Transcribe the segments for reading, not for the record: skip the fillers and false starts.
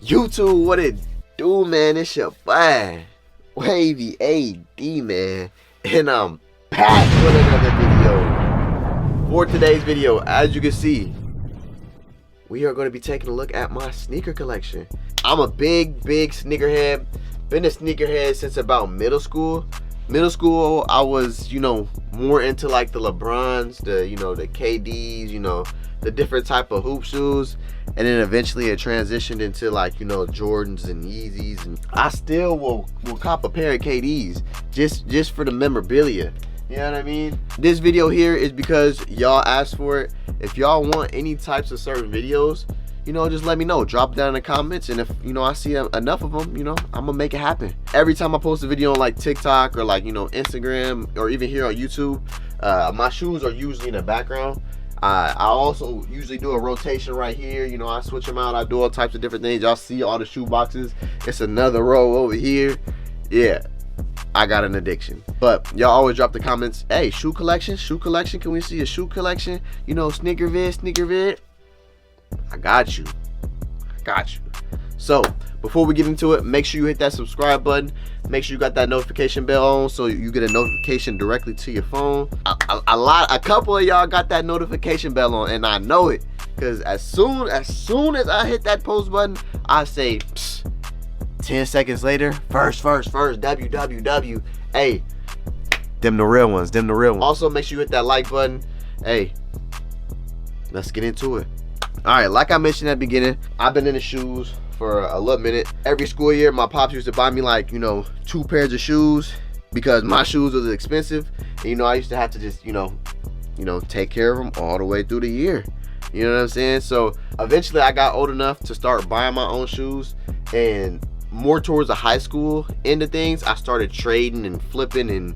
YouTube, what it do, man? It's your boy, wavvvyad, man. And I'm back with another video. For today's video, as you can see, we are going to be taking a look at my sneaker collection. I'm a big sneakerhead. Been a sneakerhead since about middle school. Middle school, I was, more into like the LeBrons, the KDs, the different type of hoop shoes. And then eventually it transitioned into like, Jordans and Yeezys. And I still will cop a pair of KDs just for the memorabilia. You know what I mean? This video here is because y'all asked for it. If y'all want any types of certain videos, just let me know. Drop it down in the comments, and if I see enough of them, I'm gonna make it happen. Every time I post a video on like TikTok or like Instagram or even here on YouTube, my shoes are usually in the background. I also usually do a rotation right here. I switch them out. I do all types of different things. Y'all see all the shoe boxes. It's another row over here. Yeah, I got an addiction. But y'all always drop the comments. Hey, shoe collection. Can we see a shoe collection? Sneaker vid. I got you. So before we get into it, make sure you hit that subscribe button. Make sure you got that notification bell on so you get a notification directly to your phone. A couple of y'all got that notification bell on, and I know it, because as soon as I hit that post button, I say 10 seconds later, first, www. Hey, them the real ones. Also, make sure you hit that like button. Hey, let's get into it. All right, like I mentioned at the beginning, I've been in the shoes for a little minute. Every school year, my pops used to buy me like, 2 pairs of shoes because my shoes was expensive. And, I used to have to just, take care of them all the way through the year. You know what I'm saying? So eventually I got old enough to start buying my own shoes, and more towards the high school end of things, I started trading and flipping and,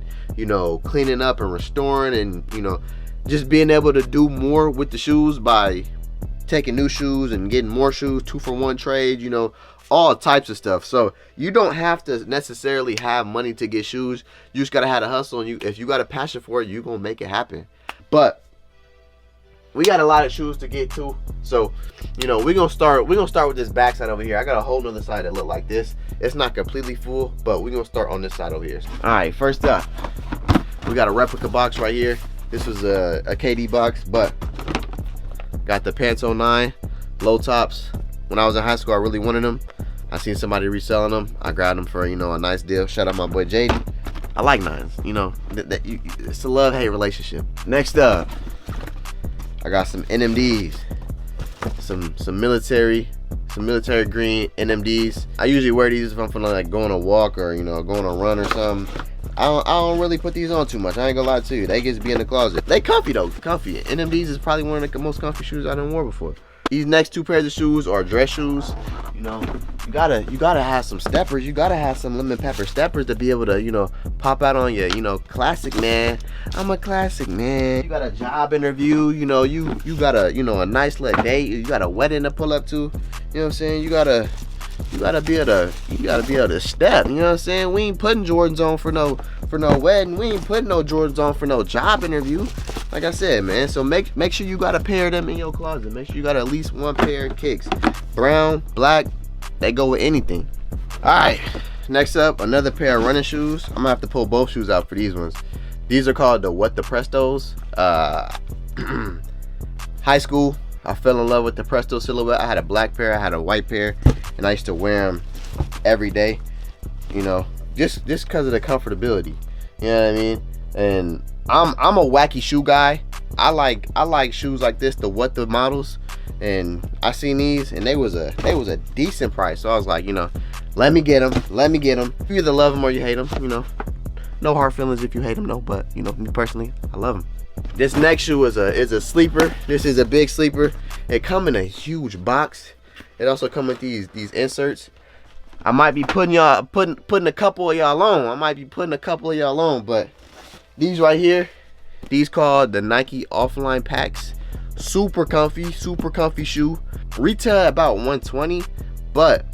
cleaning up and restoring and, just being able to do more with the shoes by taking new shoes and getting more shoes, 2-for-1 trade, all types of stuff. So you don't have to necessarily have money to get shoes. You just gotta have a hustle, and if you got a passion for it, you're gonna make it happen. But we got a lot of shoes to get to, so we're gonna start with this backside over here. I got a whole nother side that look like this. It's not completely full, but we're gonna start on this side over here. All right, first up, we got a replica box right here. This was a KD box, but got the Pants 09 low tops. When I was in high school, I really wanted them. I seen somebody reselling them. I grabbed them for a nice deal. Shout out my boy Jaden. I like 9s. It's a love-hate relationship. Next up, I got some NMDs, some military green NMDs. I usually wear these if I'm finna like go on a walk or going on a run or something. I don't really put these on too much. I ain't gonna lie to you. They just be in the closet. They comfy though, comfy. NMDs is probably one of the most comfy shoes I done wore before. These next 2 pairs of shoes are dress shoes. You gotta have some steppers. You gotta have some lemon pepper steppers to be able to pop out on your classic man. I'm a classic man. You got a job interview. You got a nice little date. You got a wedding to pull up to. You know what I'm saying? You gotta be able to step. You know what I'm saying? We ain't putting Jordans on for no wedding. We ain't putting no Jordans on for no job interview. Like I said, man. So make sure you got a pair of them in your closet. Make sure you got at least 1 pair of kicks. Brown, black, they go with anything. All right. Next up, another pair of running shoes. I'm gonna have to pull both shoes out for these ones. These are called the What the Prestos. High school, I fell in love with the Presto silhouette. I had a black pair, I had a white pair, and I used to wear them every day, just because of the comfortability. You know what I mean? And I'm a wacky shoe guy. I like shoes like this, the What the models, and I seen these, and they was a decent price. So I was like, let me get them. You either love them or you hate them. No hard feelings if you hate them, no. But me personally, I love them. This next shoe is a sleeper. This is a big sleeper. It come in a huge box. It also come with these inserts. I might be putting a couple of y'all on. But these right here, these called the Nike Offline Packs. Super comfy shoe. Retail about $120, but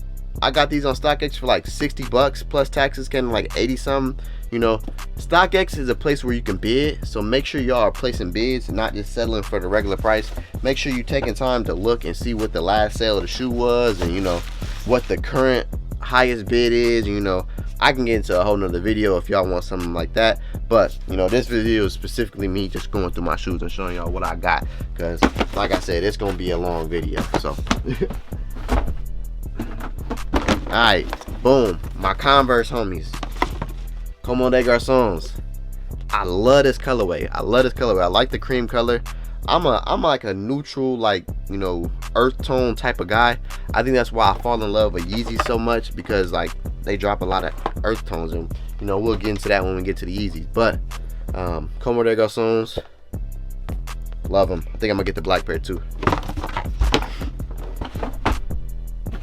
I got these on StockX for like $60 plus taxes, kind of like 80 something. You know, StockX is a place where you can bid, so make sure y'all are placing bids and not just settling for the regular price. Make sure you're taking time to look and see what the last sale of the shoe was, and you know what the current highest bid is. You know, I can get into a whole nother video if y'all want something like that, but you know, this video is specifically me just going through my shoes and showing y'all what I got, because like I said, it's gonna be a long video. So all right, boom, my Converse homies, Como de Garçons. I love this colorway. I like the cream color. I'm like a neutral, like, you know, earth tone type of guy. I think that's why I fall in love with Yeezys so much, because like they drop a lot of earth tones, and you know, we'll get into that when we get to the Yeezys. But Como de Garçons, love them. I think I'm gonna get the black pair too.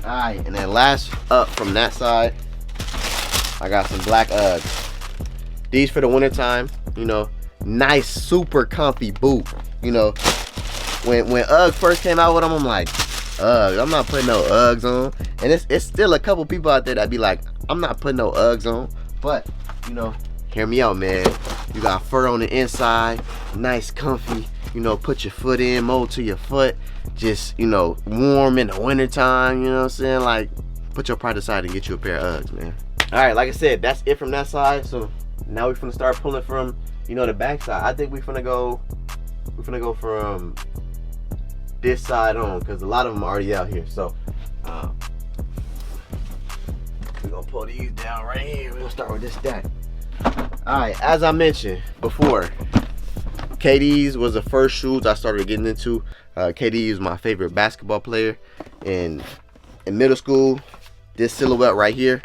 Alright, and then last up from that side, I got some black Uggs. These for the winter time, you know, nice, super comfy boot. You know, when Ugg first came out with them, I'm like, Ugg, I'm not putting no Uggs on. And it's still a couple people out there that be like, I'm not putting no Uggs on. But, you know, hear me out, man. You got fur on the inside, nice, comfy. You know, put your foot in, mold to your foot. Just, you know, warm in the winter time, you know what I'm saying? Like, put your pride aside and get you a pair of Uggs, man. All right, like I said, that's it from that side. So now we're finna start pulling from, you know, the back side. I think we're finna go from this side on, because a lot of them are already out here. So we're gonna pull these down right here. We're gonna start with this stack. All right, as I mentioned before, KD's was the first shoes I started getting into. KD is my favorite basketball player. In middle school, this silhouette right here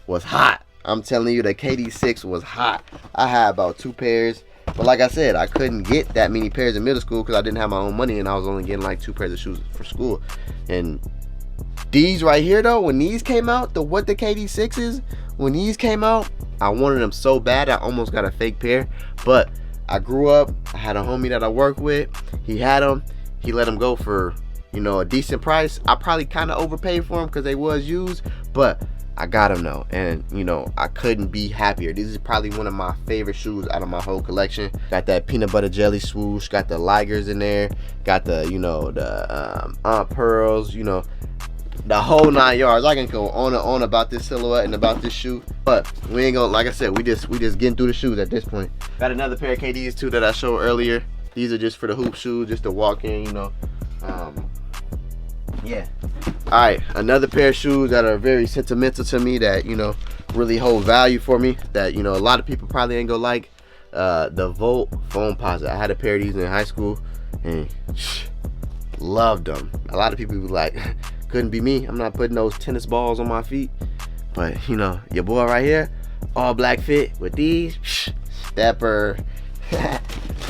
was hot. I'm telling you, the KD6 was hot. I had about 2 pairs, but like I said, I couldn't get that many pairs in middle school because I didn't have my own money, and I was only getting like 2 pairs of shoes for school. And these right here though, when these came out, the KD6s, when these came out, I wanted them so bad I almost got a fake pair. But I grew up, I had a homie that I worked with, he had them, he let them go for, you know, a decent price. I probably kind of overpaid for them because they was used, but I got them though, and you know, I couldn't be happier. This is probably one of my favorite shoes out of my whole collection. Got that peanut butter jelly swoosh, got the ligers in there, got the, you know, the Aunt Pearls, you know, the whole 9 yards. I can go on and on about this silhouette and about this shoe, but we ain't gonna, like I said, we just getting through the shoes at this point. Got another pair of KDs too that I showed earlier. These are just for the hoop shoes, just to walk in, you know. Yeah. All right, another pair of shoes that are very sentimental to me, that, you know, really hold value for me, that, you know, a lot of people probably ain't gonna like. The Volt foam posit. I had a pair of these in high school and loved them. A lot of people be like, couldn't be me, I'm not putting those tennis balls on my feet. But you know, your boy right here, all black fit with these, stepper.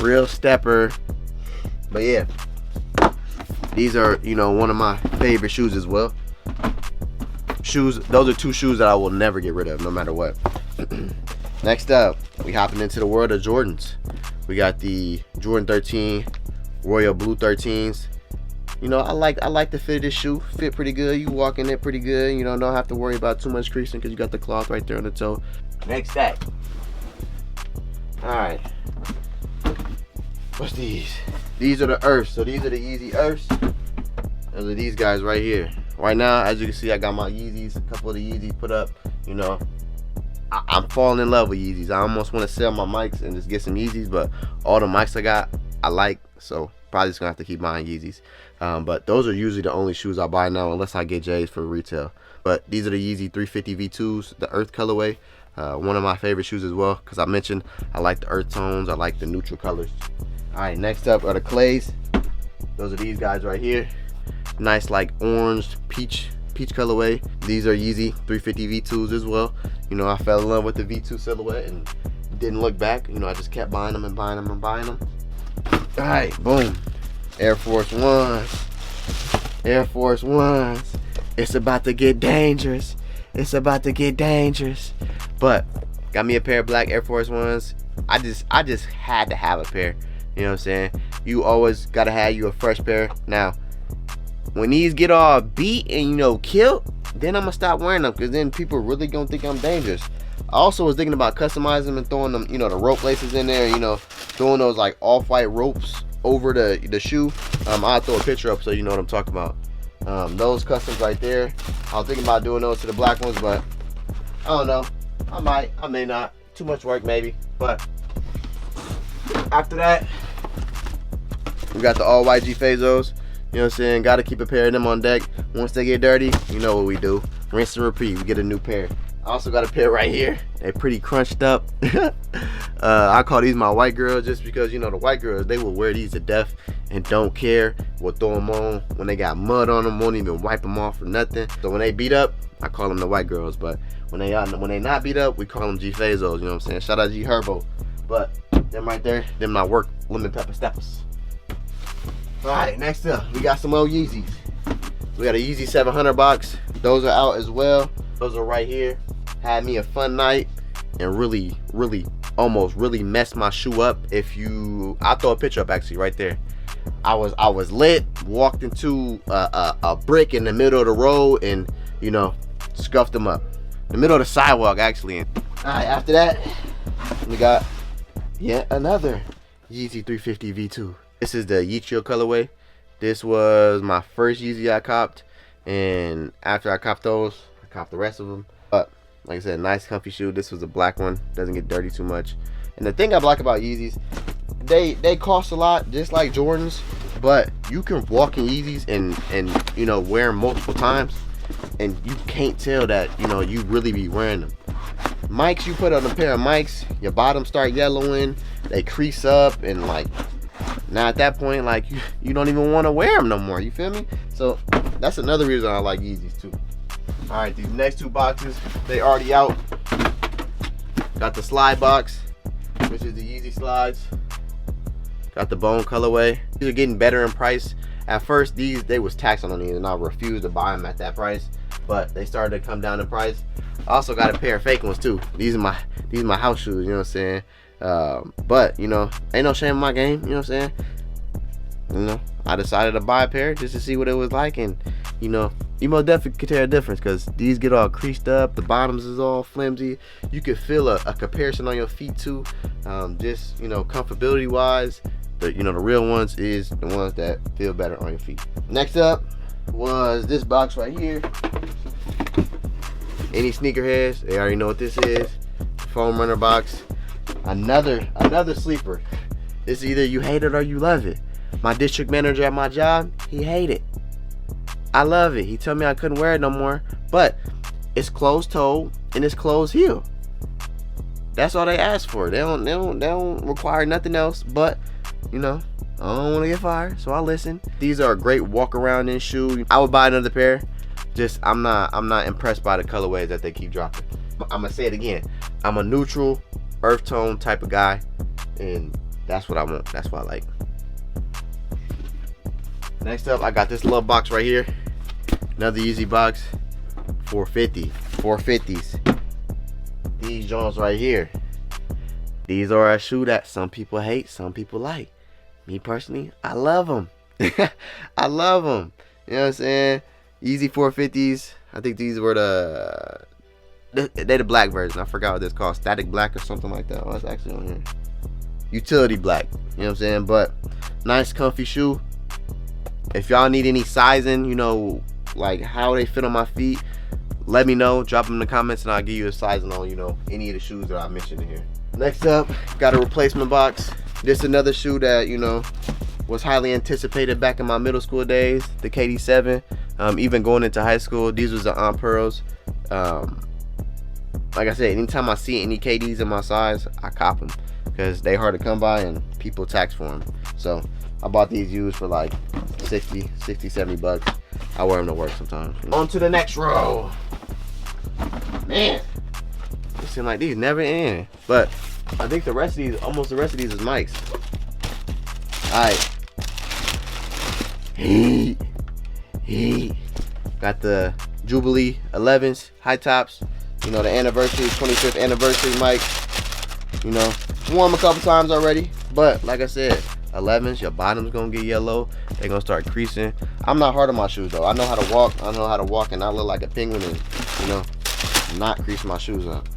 Real stepper. But yeah, these are, you know, one of my favorite shoes as well. Those are 2 shoes that I will never get rid of, no matter what. Next up, we hopping into the world of Jordans. We got the Jordan 13 Royal Blue 13s. You know, I like the fit of this shoe. Fit pretty good. You walk in it pretty good. You know, don't have to worry about too much creasing because you got the cloth right there on the toe. Next stack. All right. What's these? These are the Earths. So these are the Yeezy Earths. Those are these guys right here. Right now, as you can see, I got my Yeezys, a couple of the Yeezys put up. You know, I'm falling in love with Yeezys. I almost want to sell my mics and just get some Yeezys, but all the mics I got, I like. So probably just gonna have to keep buying Yeezys. But those are usually the only shoes I buy now, unless I get J's for retail. But these are the Yeezy 350 V2s, the Earth colorway. One of my favorite shoes as well, because I mentioned I like the earth tones, I like the neutral colors. All right, next up are the Clays. Those are these guys right here. Nice, like orange peach colorway. These are Yeezy 350 V2s as well. You know, I fell in love with the V2 silhouette and didn't look back. You know, I just kept buying them and buying them and buying them. All right, boom. Air Force Ones. Air Force Ones. It's about to get dangerous. It's about to get dangerous. But got me a pair of black Air Force Ones. I just had to have a pair. You know what I'm saying? You always gotta have you a fresh pair. Now, when these get all beat and, you know, killed, then I'm gonna stop wearing them, because then people really gonna think I'm dangerous. I also was thinking about customizing them and throwing them, you know, the rope laces in there, you know, throwing those like off-white ropes over the shoe. I'll throw a picture up so you know what I'm talking about. Those customs right there, I was thinking about doing those to the black ones, but I don't know. I might, I may not. Too much work maybe. But after that, we got the all white G Fazos. You know what I'm saying? Gotta keep a pair of them on deck. Once they get dirty, you know what we do. Rinse and repeat, we get a new pair. I also got a pair right here. They're pretty crunched up. I call these my white girls just because, you know, the white girls, they will wear these to death and don't care. Will throw them on when they got mud on them, won't even wipe them off or nothing. So when they beat up, I call them the white girls. But when they not beat up, we call them G Fazos. You know what I'm saying? Shout out G Herbo. But them right there, them my work lemon pepper steppers. All right, next up, we got some old Yeezys. We got a Yeezy 700 box. Those are out as well. Those are right here. Had me a fun night and really almost messed my shoe up. I'll throw a picture up actually right there. I was lit, walked into a brick in the middle of the road and, you know, scuffed them up. The middle of the sidewalk actually. All right, after that, we got yet another Yeezy 350 V2. This is the Yeezy colorway. This was my first Yeezy I copped, and after I copped those, I copped the rest of them. But like I said, nice comfy shoe. This was a black one, doesn't get dirty too much. And the thing I like about Yeezys, they cost a lot, just like Jordans, but you can walk in Yeezys and you know, wear them multiple times, and you can't tell that, you know, you really be wearing them. Mikes, you put on a pair of Mikes, your bottoms start yellowing, they crease up, and like, now at that point, like, you don't even want to wear them no more, you feel me? So that's another reason I like Yeezys too. All right, these next two boxes, they already out. Got the slide box, which is the Yeezy slides. Got the bone colorway. These are getting better in price. At first, they was taxed on these, and I refused to buy them at that price, but they started to come down in price. I also got a pair of fake ones too. These are my house shoes, you know what I'm saying? But you know, ain't no shame in my game, you know what I'm saying? You know, I decided to buy a pair just to see what it was like, and you know, you most definitely could tell a difference because these get all creased up, the bottoms is all flimsy. You could feel a comparison on your feet too. Just, you know, comfortability wise, the real ones is the ones that feel better on your feet. Next up was this box right here. Any sneakerheads, they already know what this is. Foam runner box. Another sleeper. It's either you hate it or you love it. My district manager at my job, he hate it. I love it. He told me I couldn't wear it no more, but it's closed toe and it's closed heel. That's all they ask for. They don't require nothing else, but you know, I don't want to get fired, so I listen. These are a great walk around in shoe. I would buy another pair. Just I'm not impressed by the colorways that they keep dropping. I'm gonna say it again. I'm a neutral earth tone type of guy, and that's what I want. That's what I like. Next up, I got this little box right here. Another Yeezy box. 450s. These Jones right here. These are a shoe that some people hate, some people like. Me personally, I love them. I love them. You know what I'm saying? Yeezy 450s. I think these were they're the black version. I forgot what this called. Static black or something like that. Oh, it's actually on here. Utility black. You know what I'm saying? But nice comfy shoe. If y'all need any sizing, you know, like how they fit on my feet, let me know. Drop them in the comments and I'll give you a sizing on, you know, any of the shoes that I mentioned in here. Next up, got a replacement box. This is another shoe that, you know, was highly anticipated back in my middle school days, the KD7. Even going into high school, these was the Aunt Pearls. Like I said, anytime I see any KDs in my size, I cop them because they hard to come by and people tax for them. So I bought these used for like 60, 70 bucks. I wear them to work sometimes. On to the next row. Man, it seems like these never end. But I think the rest of these, almost the rest of these is Mike's. Alright. Got the Jubilee 11s, high tops. You know, the anniversary, 25th anniversary Mike. You know, wore them a couple times already. But like I said, 11s, your bottom's gonna get yellow. They're gonna start creasing. I'm not hard on my shoes though. I know how to walk. I know how to walk and not look like a penguin and, you know, not crease my shoes up.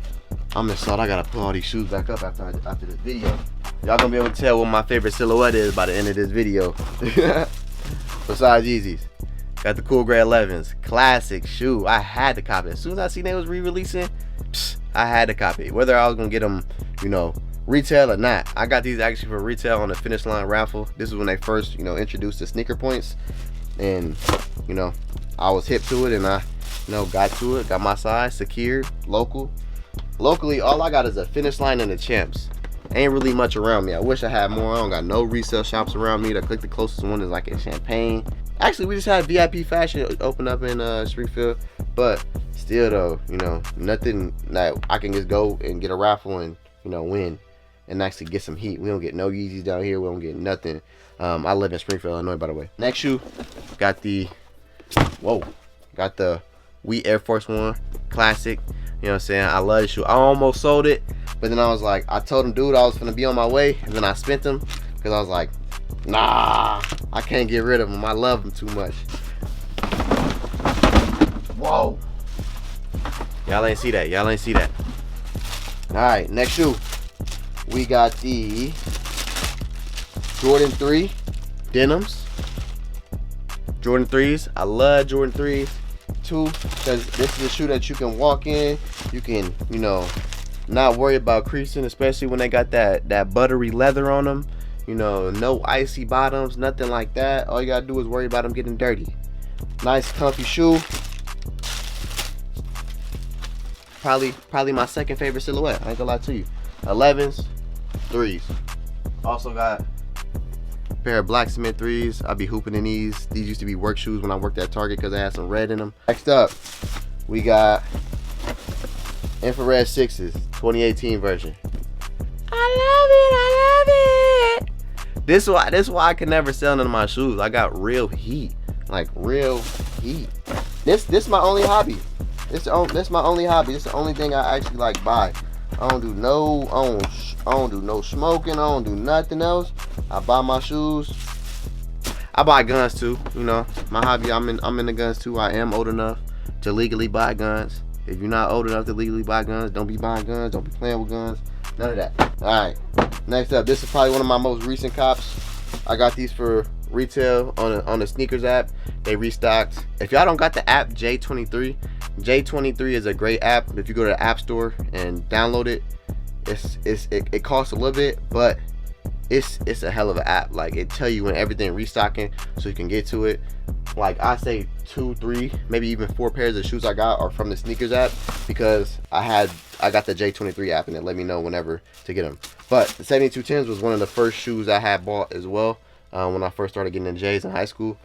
I'm excited. I gotta put all these shoes back up after this video. Y'all gonna be able to tell what my favorite silhouette is by the end of this video. Besides Yeezys. Got the cool gray 11s. Classic shoe. I had to copy it. As soon as I seen they was re-releasing, I had to copy it. Whether I was gonna get them, you know, retail or not. I got these actually for retail on the Finish Line raffle. This is when they first, you know, introduced the sneaker points. And, you know, I was hip to it and I, you know, got to it. Got my size secured, local. Locally, all I got is a Finish Line and the Champs. Ain't really much around me. I wish I had more. I don't got no resale shops around me. The closest one is like in Champaign. Actually, we just had VIP Fashion open up in Springfield, but still though, you know, nothing that I can just go and get a raffle and, you know, win and actually get some heat. We don't get no Yeezys down here. We don't get nothing. I live in Springfield, Illinois, by the way. Next shoe, got the Wheat Air Force One Classic. You know what I'm saying? I love this shoe. I almost sold it, but then I was like, I told him, dude, I was gonna be on my way, and then I spent them because I was like, nah, I can't get rid of them. I love them too much. Whoa. Y'all ain't see that. Y'all ain't see that. All right, next shoe. We got the Jordan 3 denims. Jordan 3s. I love Jordan 3s too, because this is a shoe that you can walk in. You can, you know, not worry about creasing, especially when they got that buttery leather on them. You know, no icy bottoms, nothing like that. All you gotta do is worry about them getting dirty. Nice comfy shoe. Probably my second favorite silhouette. I ain't gonna lie to you. 11s, 3s. Also got a pair of black cement 3s. I'll be hooping in these. These used to be work shoes when I worked at Target because I had some red in them. Next up, we got infrared 6s, 2018 version. I love it. This is why I can never sell none of my shoes. I got real heat, like real heat. This my only hobby. This my only hobby. This is the only thing I actually like buy. I don't do no smoking. I don't do nothing else. I buy my shoes. I buy guns too. You know, my hobby. I'm in the guns too. I am old enough to legally buy guns. If you're not old enough to legally buy guns, don't be buying guns. Don't be playing with guns. None of that. All right. Next up, this is probably one of my most recent cops. I got these for retail on the sneakers app. They restocked. If y'all don't got the app J23 is a great app. If you go to the app store and download it, it costs a little bit, but it's a hell of an app. Like, it tell you when everything restocking, so you can get to it. Like, I say 2, 3, maybe even 4 pairs of shoes I got are from the sneakers app, because I got the J23 app and it let me know whenever to get them. But the 7210s was one of the first shoes I had bought as well when I first started getting in J's in high school.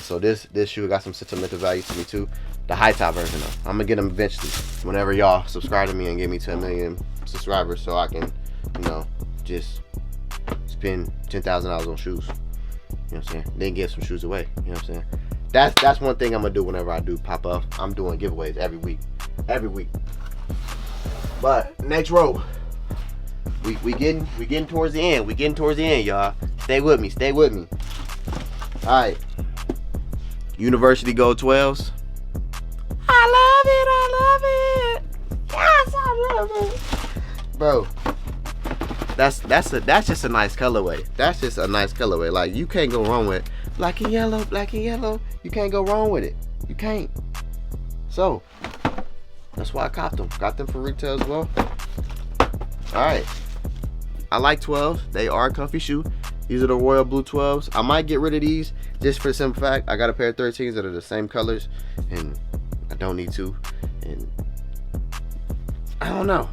So this shoe got some sentimental value to me too. The high top version though. I'm gonna get them eventually whenever y'all subscribe to me and get me to 1 million subscribers, so I can, you know, just spend $10,000 on shoes. You know what I'm saying? Then give some shoes away. You know what I'm saying? That's one thing I'm gonna do whenever I do pop up. I'm doing giveaways every week. But next row, we getting towards the end. We getting towards the end, y'all. Stay with me. All right. University Gold 12s. I love it. Yes, I love it. Bro, that's just a nice colorway. That's just a nice colorway. Like, you can't go wrong with it. Black and yellow. You can't go wrong with it. You can't. So that's why I copped them. Got them for retail as well. All right. I like 12s. They are a comfy shoe. These are the royal blue 12s. I might get rid of these just for the simple fact I got a pair of 13s that are the same colors, and I don't need to. And I don't know.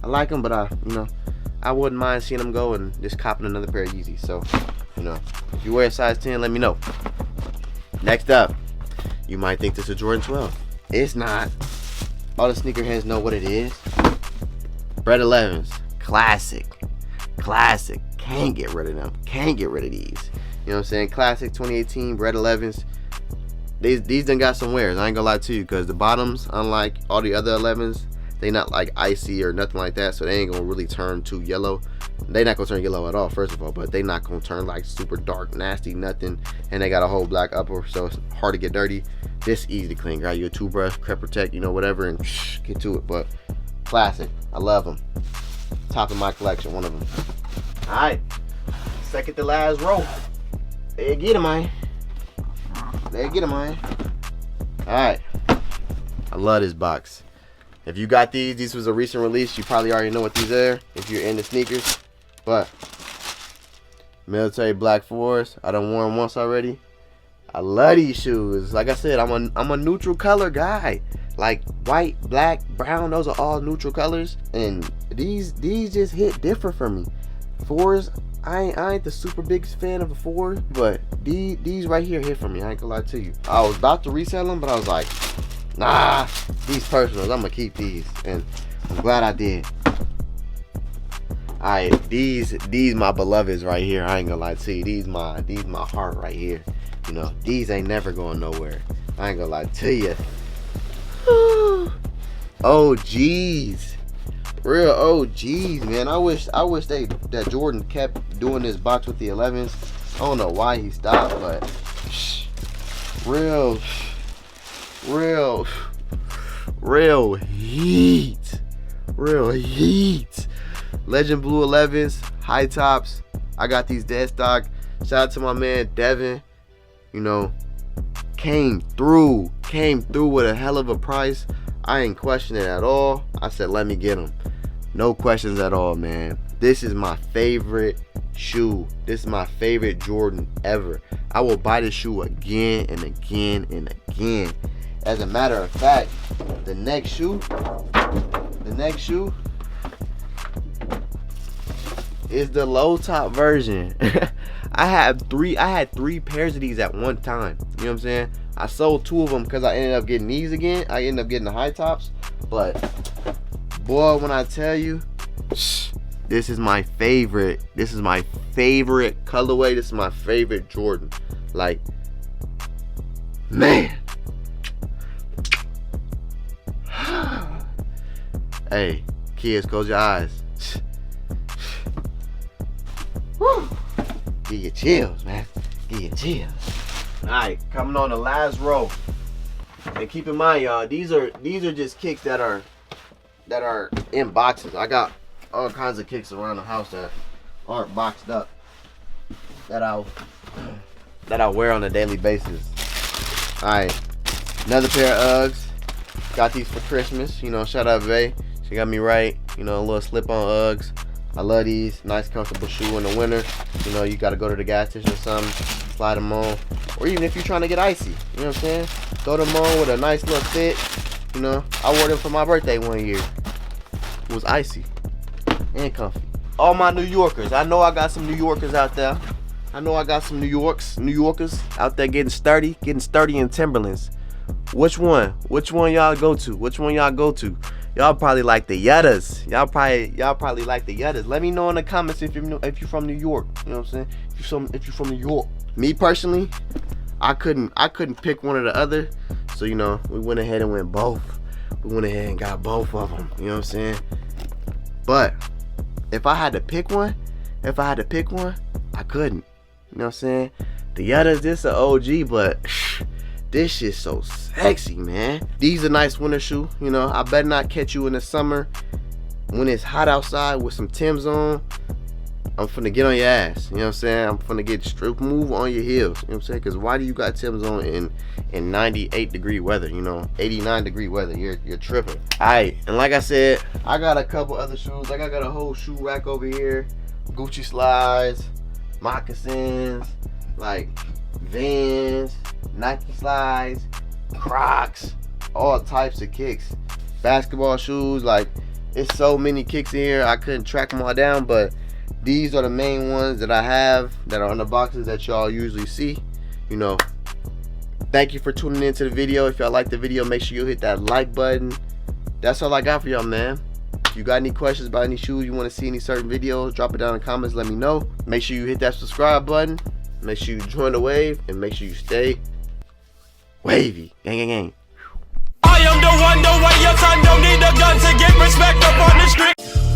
I like them, but I wouldn't mind seeing them go and just copping another pair of Yeezys. So, you know, if you wear a size 10, let me know. Next up, you might think this is a Jordan 12. It's not. All the sneakerheads know what it is. Bred 11s. Classic. Can't get rid of them. Can't get rid of these. You know what I'm saying? Classic 2018 Bred 11s. These done got some wears. I ain't gonna lie to you, because the bottoms, unlike all the other 11s, they not like icy or nothing like that, so they ain't gonna really turn too yellow. They not gonna turn yellow at all, first of all, but they not gonna turn like super dark, nasty, nothing. And they got a whole black upper, so it's hard to get dirty. This easy to clean. Grab you a toothbrush, crep protect, you know, whatever, and get to it. But classic, I love them. Top of my collection, one of them. All right, second to last row. There you get him, man. There you get him, man. All right, I love this box. If you got these was a recent release. You probably already know what these are if you're into sneakers. But military black fours, I done worn once already. I love these shoes. Like I said, I'm a neutral color guy. Like white, black, brown, those are all neutral colors. And these just hit different for me. Fours, I ain't the super biggest fan of a four, but these right here hit for me. I ain't gonna lie to you. I was about to resell them, but I was like, nah, these personals, I'm gonna keep these, and I'm glad I did. Alright, these my beloveds right here. I ain't gonna lie to you. These my heart right here. You know, these ain't never going nowhere. I ain't gonna lie to you. OGs, real OGs, man. I wish that Jordan kept doing this box with the 11s. I don't know why he stopped, but real heat, real heat. Legend blue 11s, high tops. I got these dead stock. Shout out to my man Devin. You know, came through with a hell of a price. I ain't questioning it at all. I said, let me get them. No questions at all, man. This is my favorite shoe. This is my favorite Jordan ever. I will buy this shoe again and again and again. As a matter of fact, the next shoe is the low top version. I had three pairs of these at one time. You know what I'm saying? I sold 2 of them because I ended up getting these again. I ended up getting the high tops. But boy, when I tell you, this is my favorite. This is my favorite colorway. This is my favorite Jordan. Like, man. Hey, kids, close your eyes. Woo. Give you chills, man. Give you chills. Alright, coming on the last row. And keep in mind, y'all, these are just kicks that are in boxes. I got all kinds of kicks around the house that aren't boxed up that I wear on a daily basis. Alright, another pair of Uggs. Got these for Christmas. You know, shout out Vay. She got me right. You know, a little slip-on Uggs. I love these. Nice, comfortable shoe in the winter. You know, you got to go to the gas station or something, slide them on. Or even if you're trying to get icy, you know what I'm saying? Throw them on with a nice little fit. You know, I wore them for my birthday one year. It was icy and comfy. All my New Yorkers. I know I got some New Yorkers out there. I know I got some New Yorkers out there getting sturdy in Timberlands. Which one y'all go to? Which one y'all go to? Y'all probably like the Yettas. Y'all probably like the Yettas. Let me know in the comments if you're from New York. You know what I'm saying? If you're from New York. Me personally, I couldn't pick one or the other. So, you know, we went ahead and went both. We went ahead and got both of them. You know what I'm saying? But if I had to pick one, I couldn't. You know what I'm saying? The Yettas, this an OG, but this shit's so sexy, man. These are nice winter shoe. You know, I better not catch you in the summer when it's hot outside with some Timbs on. I'm finna get on your ass. You know what I'm saying? I'm finna get straight move on your heels. You know what I'm saying? Because why do you got Timbs on in 98 degree weather? You know, 89 degree weather. You're tripping. Alright, and like I said, I got a couple other shoes. Like I got a whole shoe rack over here. Gucci slides, moccasins, like Vans, Nike slides, Crocs, all types of kicks. Basketball shoes, like it's so many kicks in here. I couldn't track them all down, but these are the main ones that I have that are on the boxes that y'all usually see. You know, thank you for tuning into the video. If y'all like the video, make sure you hit that like button. That's all I got for y'all, man. If you got any questions about any shoes, you want to see any certain videos, drop it down in the comments, let me know. Make sure you hit that subscribe button. Make sure you join the wave, and make sure you stay wavy. Gang, gang, gang. I am the one, the way your son don't need a gun to get respect up on the street.